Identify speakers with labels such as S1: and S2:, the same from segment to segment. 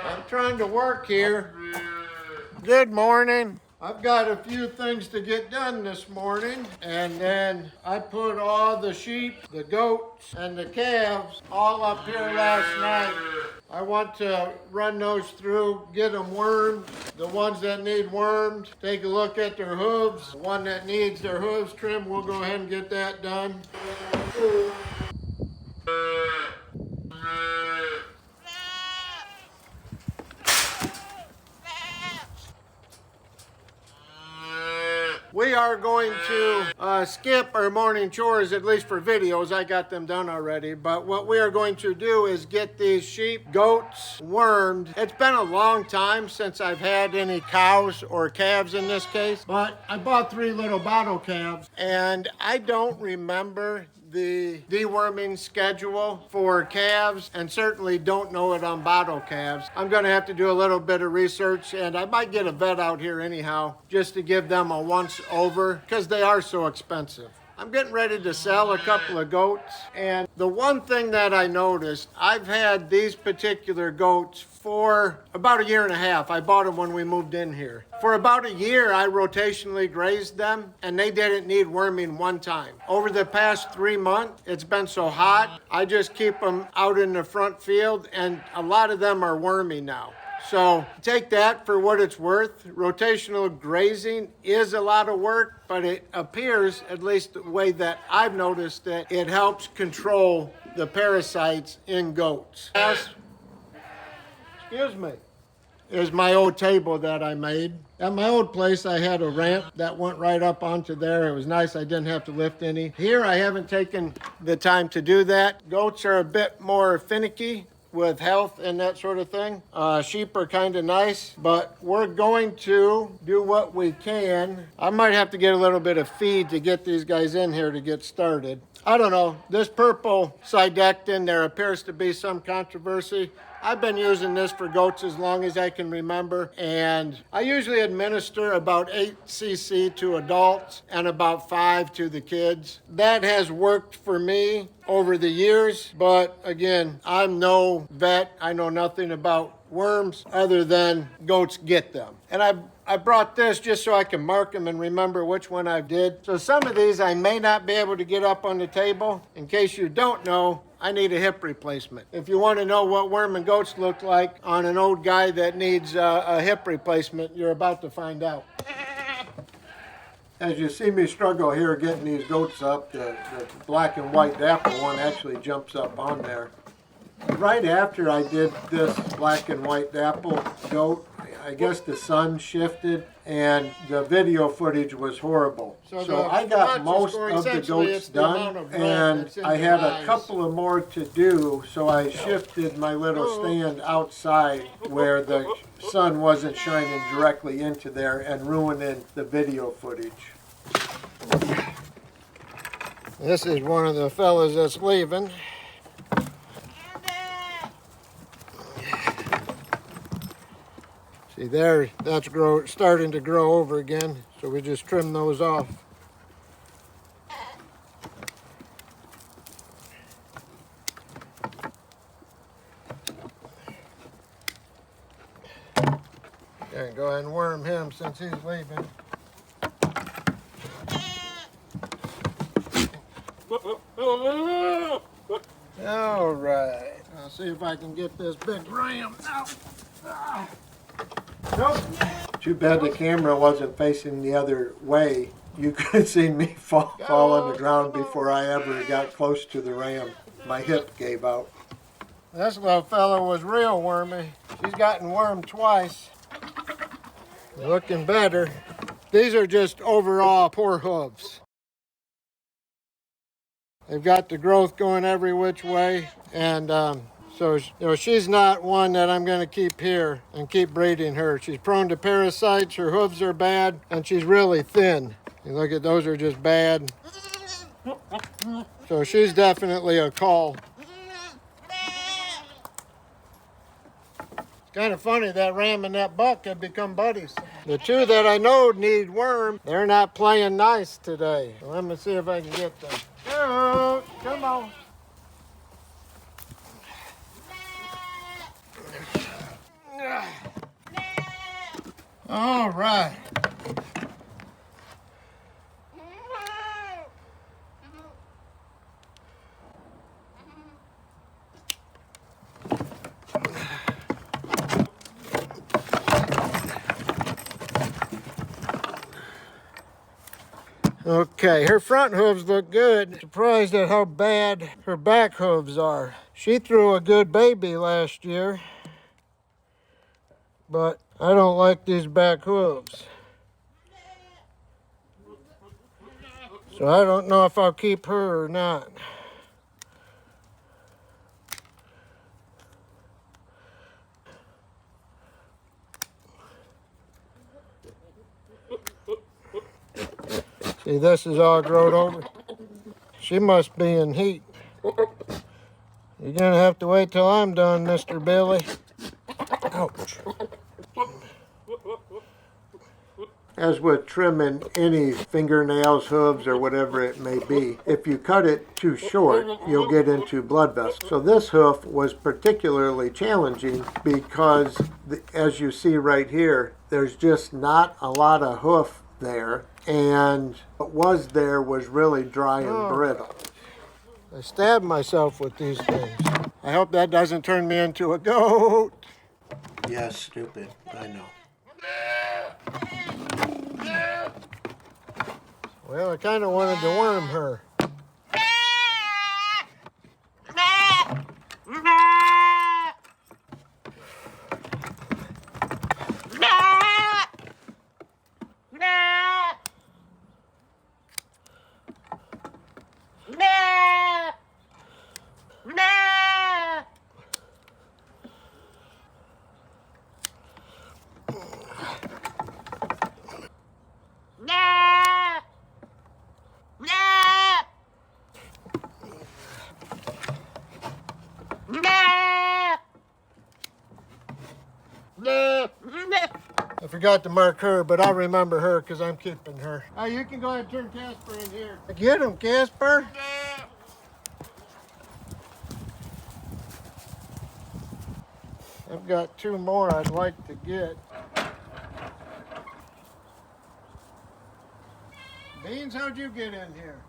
S1: I'm trying to work here. Good morning. I've got a few things to get done this morning, and then I put all the sheep, the goats, and the calves all up here last night. I want to run those through, get them wormed. The ones that need wormed, take a look at their hooves. The one that needs their hooves trimmed, we'll go ahead and get that done. We are going to skip our morning chores, at least for videos. I got them done already. But what we are going to do is get these sheep, goats, wormed. It's been a long time since I've had any cows or calves in this case. But I bought 3 little bottle calves, and I don't remember the deworming schedule for calves, and certainly don't know it on bottle calves. I'm going to have to do a little bit of research, and I might get a vet out here anyhow just to give them a once over because they are so expensive. I'm getting ready to sell a couple of goats, and the one thing that I noticed, I've had these particular goats for about 1.5 years. I bought them when we moved in here. For about a year, I rotationally grazed them, and they didn't need worming one time. Over the past 3 months, it's been so hot, I just keep them out in the front field, and a lot of them are worming now. So take that for what it's worth. Rotational grazing is a lot of work, but it appears, at least the way that I've noticed it, it helps control the parasites in goats. Excuse me. Is my old table that I made. At my old place, I had a ramp that went right up onto there. It was nice. I didn't have to lift any. Here, I haven't taken the time to do that. Goats are a bit more finicky with health and that sort of thing. Sheep are kind of nice, but we're going to do what we can. I might have to get a little bit of feed to get these guys in here to get started. I don't know. This purple Sidectin, there appears to be some controversy. I've been using this for goats as long as I can remember, and I usually administer about 8 cc to adults and about 5 to the kids. That has worked for me over the years, but again, I'm no vet. I know nothing about worms other than goats get them. And I brought this just so I can mark them and remember which one I did. So some of these I may not be able to get up on the table. In case you don't know, I need a hip replacement. If you want to know what worm and goats look like on an old guy that needs a hip replacement, you're about to find out. As you see me struggle here getting these goats up, the black and white dapple one actually jumps up on there. Right after I did this black and white dapple goat, I guess the sun shifted and the video footage was horrible. So I got most of the goats done, and I had a couple of more to do, so I shifted my little stand outside where the sun wasn't shining directly into there and ruining the video footage. This is one of the fellas that's leaving. See there, that's starting to grow over again, so we just trim those off. Okay, go ahead and worm him since he's leaving. All right, I'll see if I can get this big ram out. Nope. Too bad the camera wasn't facing the other way. You could have seen me fall on the ground before I ever got close to the ram. My hip gave out. This little fella was real wormy. She's gotten wormed twice. Looking better. These are just overall poor hooves. They've got the growth going every which way, and so she's not one that I'm going to keep here and keep breeding her. She's prone to parasites, her hooves are bad, and she's really thin. You look at those are just bad. So she's definitely a call. It's kind of funny that ram and that buck have become buddies. The two that I know need worm, they're not playing nice today. So let me see if I can get them. Oh, come on. All right. Okay, her front hooves look good. Surprised at how bad her back hooves are. She threw a good baby last year, but I don't like these back hooves. So I don't know if I'll keep her or not. See, this is all grown over. She must be in heat. You're gonna have to wait till I'm done, Mr. Billy. Ouch. As with trimming any fingernails, hooves, or whatever it may be, if you cut it too short, you'll get into blood vessels. So this hoof was particularly challenging because, as you see right here, there's just not a lot of hoof there, and what was there was really dry and brittle. I stabbed myself with these things. I hope that doesn't turn me into a goat. Yes, stupid, I know. Well, I kind of wanted to worm her. I forgot to mark her, but I'll remember her because I'm keeping her. Oh, you can go ahead and turn Casper in here. Get him, Casper. I've got two more I'd like to get. Beans, how'd you get in here?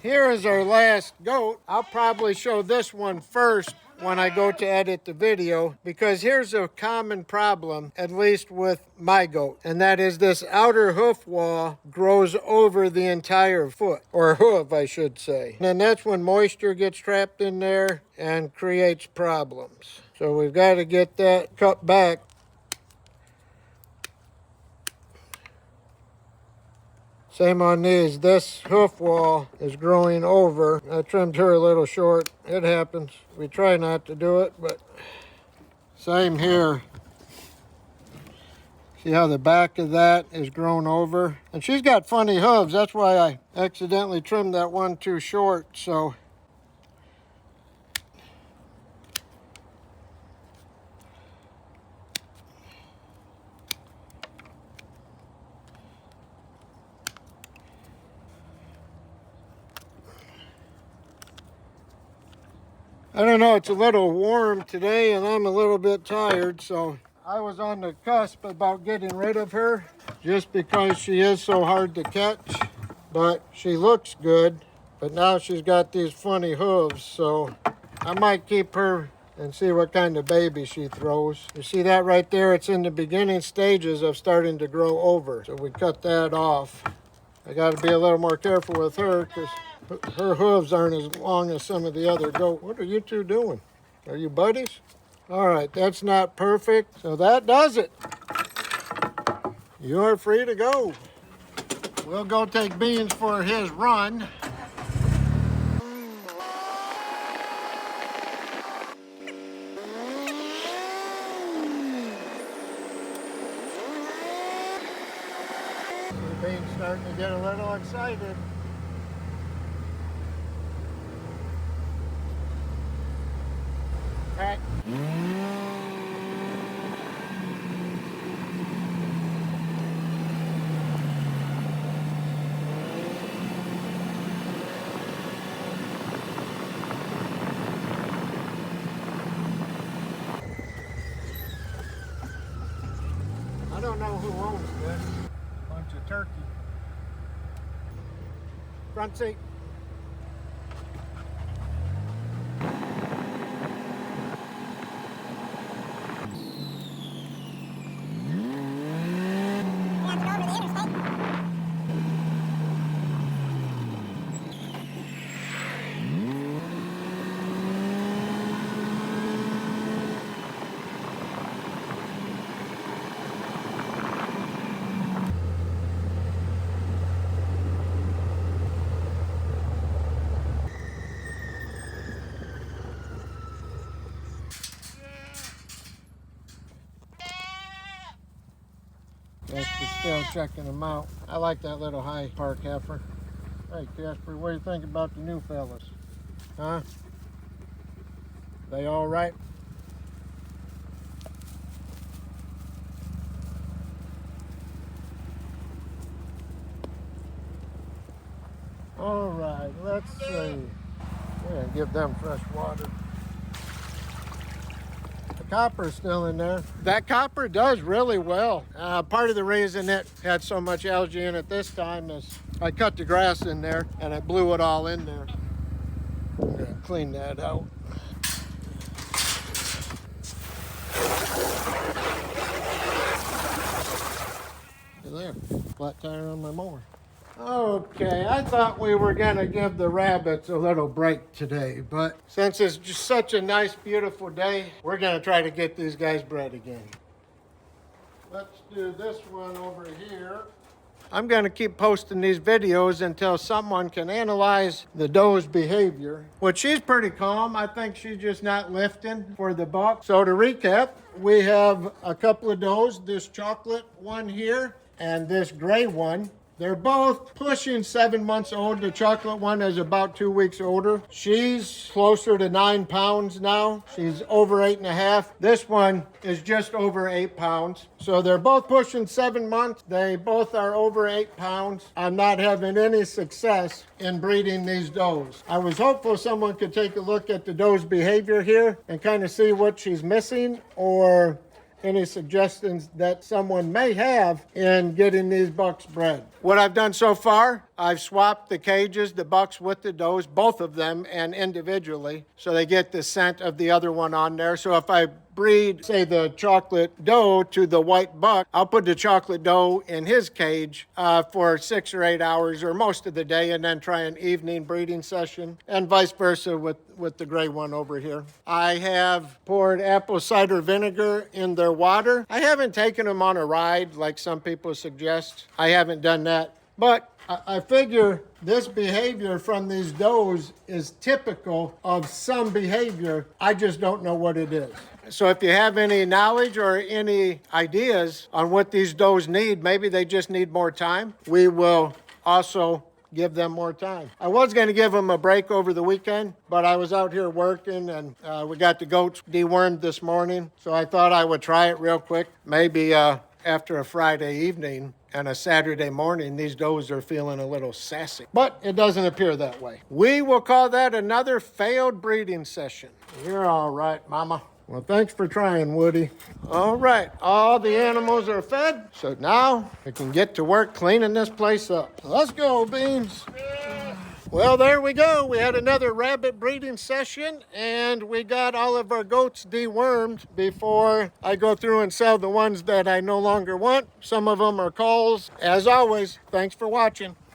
S1: Here is our last goat. I'll probably show this one first when I go to edit the video, because here's a common problem, at least with my goat, and that is this outer hoof wall grows over the entire foot, or hoof, I should say. And that's when moisture gets trapped in there and creates problems. So we've got to get that cut back. Same on these. This hoof wall is growing over. I trimmed her a little short. It happens. We try not to do it, but same here. See how the back of that is grown over? And she's got funny hooves. That's why I accidentally trimmed that one too short. So I don't know, it's a little warm today and I'm a little bit tired, so I was on the cusp about getting rid of her just because she is so hard to catch, but she looks good. But now she's got these funny hooves, so I might keep her and see what kind of baby she throws. You see that right there? It's in the beginning stages of starting to grow over, so we cut that off. I got to be a little more careful with her because her hooves aren't as long as some of the other goats. What are you two doing? Are you buddies? All right, that's not perfect, so that does it. You are free to go. We'll go take Beans for his run. Beans starting to get a little excited. Right. don't know who owns this. Bunch of turkey. Front seat. Casper's still checking them out. I like that little high park heifer. Hey Casper, what do you think about the new fellas? Huh? They all right? All right, let's see. We're gonna give them fresh water. Copper's still in there. That copper does really well. Part of the reason it had so much algae in it this time is I cut the grass in there and it blew it all in there. I'm gonna clean that out. There, flat tire on my mower. Okay, I thought we were gonna give the rabbits a little break today, but since it's just such a nice, beautiful day, we're gonna try to get these guys bred again. Let's do this one over here. I'm gonna keep posting these videos until someone can analyze the doe's behavior. Well, she's pretty calm. I think she's just not lifting for the buck. So to recap, we have a couple of does, this chocolate one here and this gray one. They're both pushing 7 months old. The chocolate one is about 2 weeks older. She's closer to 9 pounds now. She's over 8.5. This one is just over 8 pounds. So they're both pushing 7 months. They both are over 8 pounds. I'm not having any success in breeding these does. I was hopeful someone could take a look at the doe's behavior here and kind of see what she's missing, or any suggestions that someone may have in getting these bucks bred. What I've done so far, I've swapped the cages, the bucks with the does, both of them, and individually, so they get the scent of the other one on there. So if I breed, say, the chocolate doe to the white buck, I'll put the chocolate doe in his cage for 6 or 8 hours or most of the day, and then try an evening breeding session, and vice versa with the gray one over here. I have poured apple cider vinegar in their water. I haven't taken them on a ride like some people suggest. I haven't done that. But I figure this behavior from these does is typical of some behavior. I just don't know what it is. So if you have any knowledge or any ideas on what these does need, maybe they just need more time, we will also give them more time. I was going to give them a break over the weekend, but I was out here working and we got the goats dewormed this morning. So I thought I would try it real quick. Maybe after a Friday evening and a Saturday morning, these does are feeling a little sassy. But it doesn't appear that way. We will call that another failed breeding session. You're all right, Mama. Well, thanks for trying, Woody. All right, all the animals are fed, so now we can get to work cleaning this place up. Let's go, Beans. Well, there we go. We had another rabbit breeding session, and we got all of our goats dewormed before I go through and sell the ones that I no longer want. Some of them are calls. As always, thanks for watching.